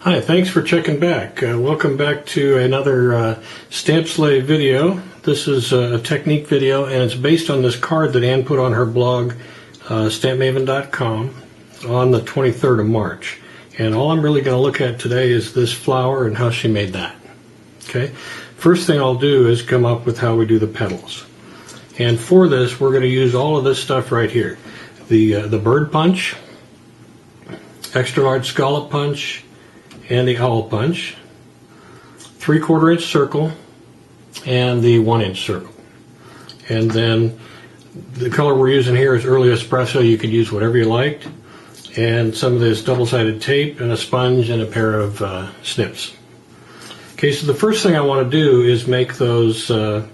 Hi, thanks for checking back. Welcome back to another Stamp Slave video. This is a technique video, and it's based on this card that Ann put on her blog, stampmaven.com, on the 23rd of March. And all I'm really going to look at today is this flower and how she made that. Okay. First thing I'll do is come up with how we do the petals. And for this, we're going to use all of this stuff right here. The bird punch, extra large scallop punch, and the owl punch, 3/4 inch circle, and the 1 inch circle. And then the color we're using here is early espresso. You could use whatever you liked. And some of this double-sided tape and a sponge and a pair of snips. Okay, so the first thing I want to do is make those the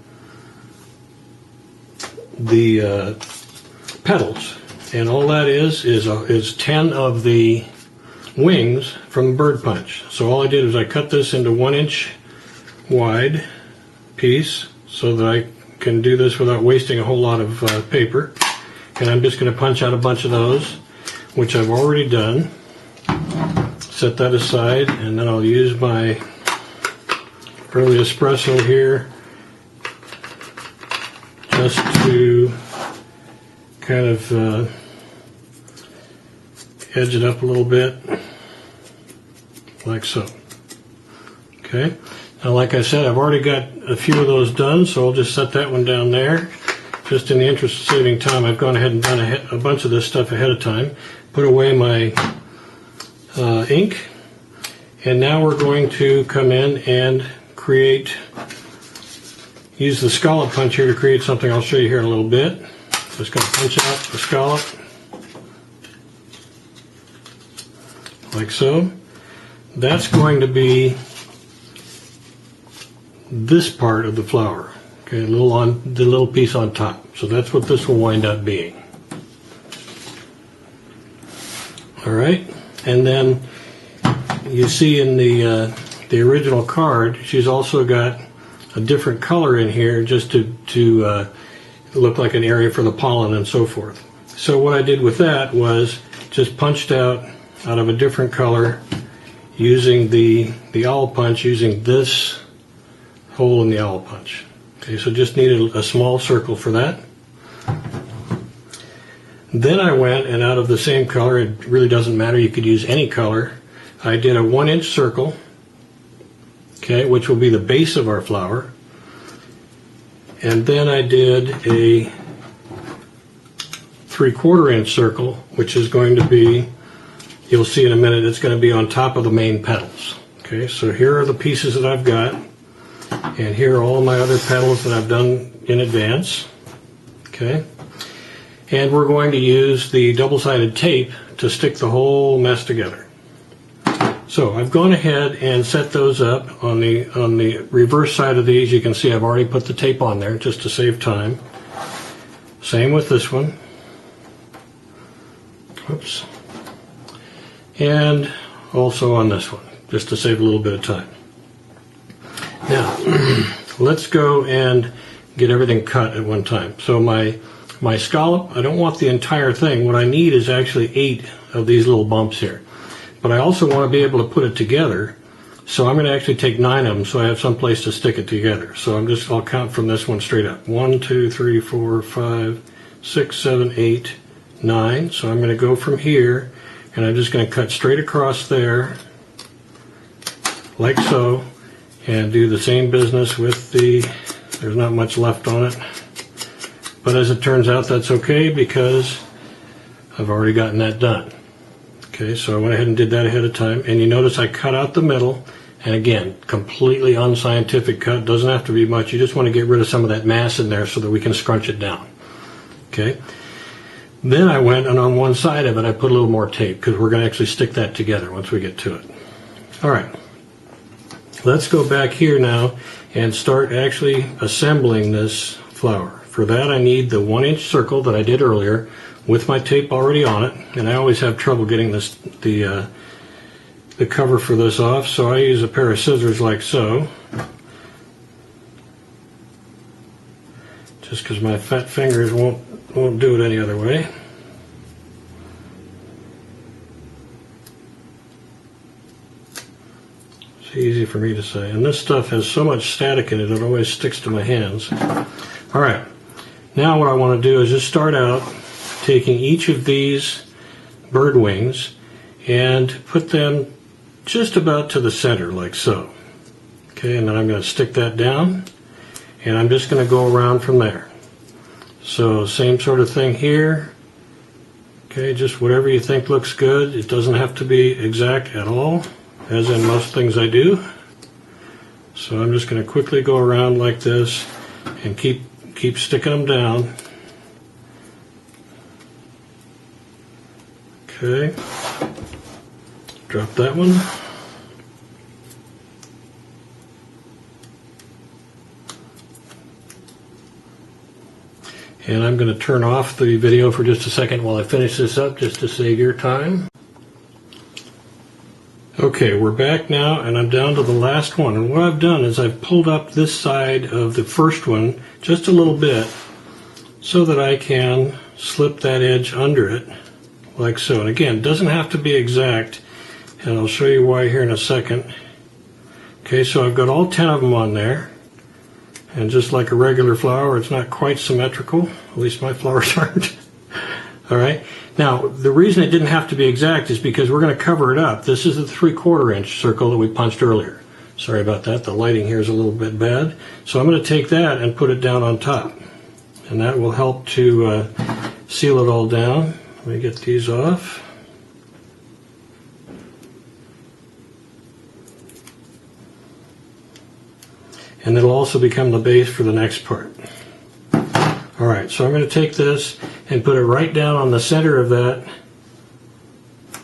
petals, and all that is 10 of the wings from the bird punch. So all I did is I cut this into 1 inch wide piece so that I can do this without wasting a whole lot of paper. And I'm just going to punch out a bunch of those, which I've already done. Set that aside, and then I'll use my early espresso here just to kind of edge it up a little bit, like so. Okay, now like I said, I've already got a few of those done, so I'll just set that one down there. Just in the interest of saving time, I've gone ahead and done a bunch of this stuff ahead of time. Put away my ink, and now we're going to come in and use the scallop punch here to create something I'll show you here in a little bit. Just going to punch out the scallop, like so. That's going to be this part of the flower, okay, the little piece on top. So that's what this will wind up being. All right, and then you see in the original card, she's also got a different color in here just to look like an area for the pollen and so forth. So what I did with that was just punched out of a different color using the owl punch, using this hole in the owl punch. Okay, so just needed a small circle for that. Then I went, and out of the same color, it really doesn't matter, you could use any color, I did a 1 inch circle, okay, which will be the base of our flower. And then I did a 3/4 inch circle, which is going to be, you'll see in a minute, it's going to be on top of the main petals. Okay, so here are the pieces that I've got, and here are all my other petals that I've done in advance. Okay, and we're going to use the double-sided tape to stick the whole mess together. So I've gone ahead and set those up on the reverse side of these. You can see I've already put the tape on there just to save time. Same with this one. Whoops. And also on this one, just to save a little bit of time. Now, let's go and get everything cut at one time. So my scallop, I don't want the entire thing. What I need is actually 8 of these little bumps here. But I also want to be able to put it together, so I'm going to actually take 9 of them so I have some place to stick it together. So I'll count from this one straight up. 1, 2, 3, 4, 5, 6, 7, 8, 9. So I'm going to go from here, and I'm just going to cut straight across there, like so, and do the same business with there's not much left on it. But as it turns out, that's okay because I've already gotten that done. Okay, so I went ahead and did that ahead of time, and you notice I cut out the middle, and again, completely unscientific cut, doesn't have to be much, you just want to get rid of some of that mass in there so that we can scrunch it down. Okay, then I went, and on one side of it I put a little more tape because we're going to actually stick that together once we get to it. Alright, let's go back here now and start actually assembling this flower. For that I need the 1 inch circle that I did earlier with my tape already on it, and I always have trouble getting the cover for this off, so I use a pair of scissors like so, just because my fat fingers won't do it any other way. It's easy for me to say. And this stuff has so much static in it, it always sticks to my hands. All right, now what I want to do is just start out taking each of these bird wings and put them just about to the center, like so. Okay, and then I'm going to stick that down, and I'm just going to go around from there. So same sort of thing here. Okay, just whatever you think looks good. It doesn't have to be exact at all, as in most things I do. So I'm just going to quickly go around like this and keep sticking them down. Okay, drop that one. And I'm going to turn off the video for just a second while I finish this up, just to save your time. Okay, we're back now, and I'm down to the last one. And what I've done is I've pulled up this side of the first one just a little bit so that I can slip that edge under it, like so. And again, it doesn't have to be exact, and I'll show you why here in a second. Okay, so I've got all 10 of them on there. And just like a regular flower, it's not quite symmetrical. At least my flowers aren't. All right. Now, the reason it didn't have to be exact is because we're going to cover it up. This is the 3/4 inch circle that we punched earlier. Sorry about that. The lighting here is a little bit bad. So I'm going to take that and put it down on top. And that will help to seal it all down. Let me get these off. And it'll also become the base for the next part. All right, so I'm going to take this and put it right down on the center of that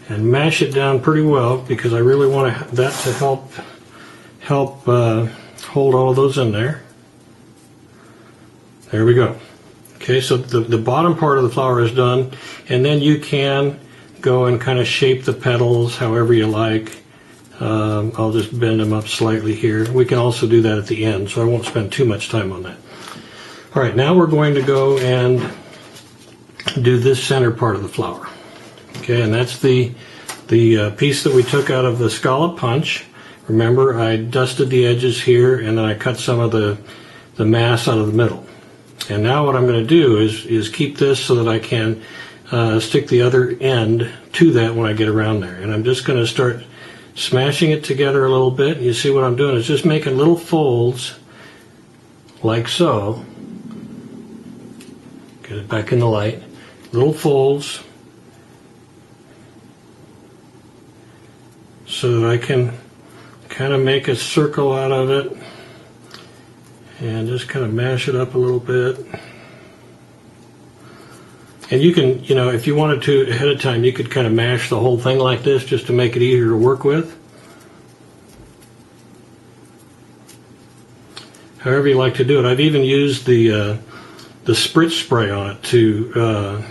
and mash it down pretty well, because I really want that to help hold all those in there. There we go. Okay, so the bottom part of the flower is done, and then you can go and kind of shape the petals however you like. I'll just bend them up slightly here. We can also do that at the end, so I won't spend too much time on that. All right, now we're going to go and do this center part of the flower. Okay, and that's the piece that we took out of the scallop punch. Remember, I dusted the edges here, and then I cut some of the mass out of the middle. And now what I'm going to do is keep this so that I can stick the other end to that when I get around there. And I'm just going to start smashing it together a little bit. You see what I'm doing is just making little folds like so. Get it back in the light. Little folds so that I can kind of make a circle out of it and just kind of mash it up a little bit. And you can, if you wanted to ahead of time, you could kind of mash the whole thing like this just to make it easier to work with. However you like to do it. I've even used the spritz spray on it to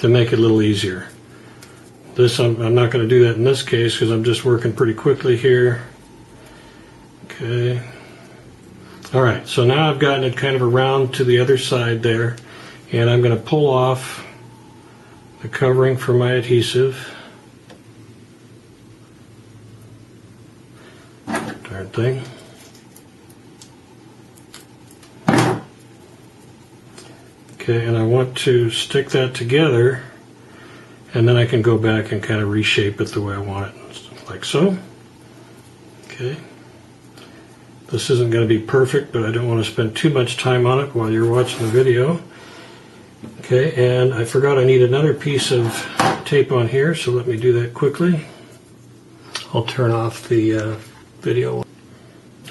make it a little easier. This, I'm not going to do that in this case because I'm just working pretty quickly here. Okay. All right, so now I've gotten it kind of around to the other side there, and I'm going to pull off the covering for my adhesive. Darn thing. Okay, and I want to stick that together, and then I can go back and kind of reshape it the way I want it, like so. Okay. This isn't going to be perfect, but I don't want to spend too much time on it while you're watching the video. Okay, and I forgot I need another piece of tape on here, so let me do that quickly. I'll turn off the video.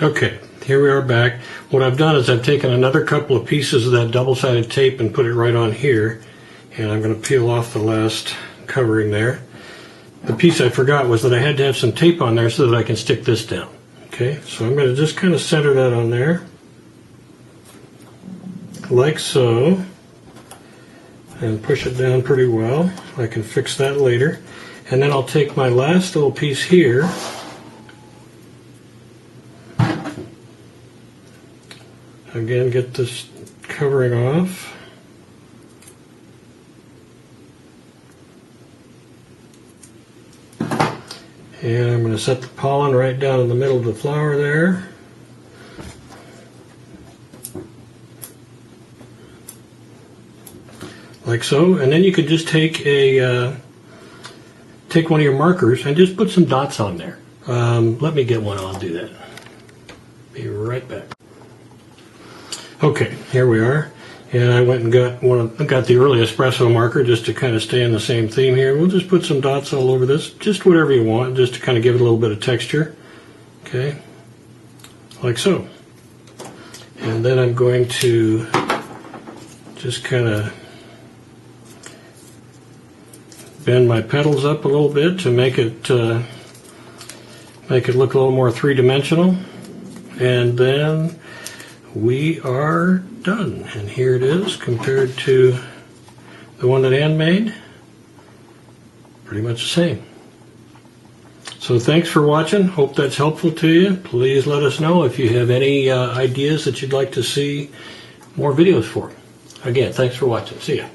Okay, here we are back. What I've done is I've taken another couple of pieces of that double-sided tape and put it right on here, and I'm going to peel off the last covering there. The piece I forgot was that I had to have some tape on there so that I can stick this down. Okay, so I'm going to just kind of center that on there, like so, and push it down pretty well. I can fix that later. And then I'll take my last little piece here, again, get this covering off. And I'm going to set the pollen right down in the middle of the flower there. Like so. And then you could just take take one of your markers and just put some dots on there. Let me get one, I'll do that. Be right back. Okay, here we are. And I went and got the early espresso marker just to kind of stay in the same theme here. We'll just put some dots all over this, just whatever you want, just to kind of give it a little bit of texture. Okay, like so. And then I'm going to just kind of bend my petals up a little bit to make it look a little more three-dimensional. And then we are done. And here it is compared to the one that Ann made. Pretty much the same. So thanks for watching. Hope that's helpful to you. Please let us know if you have any ideas that you'd like to see more videos for. Again, thanks for watching. See ya.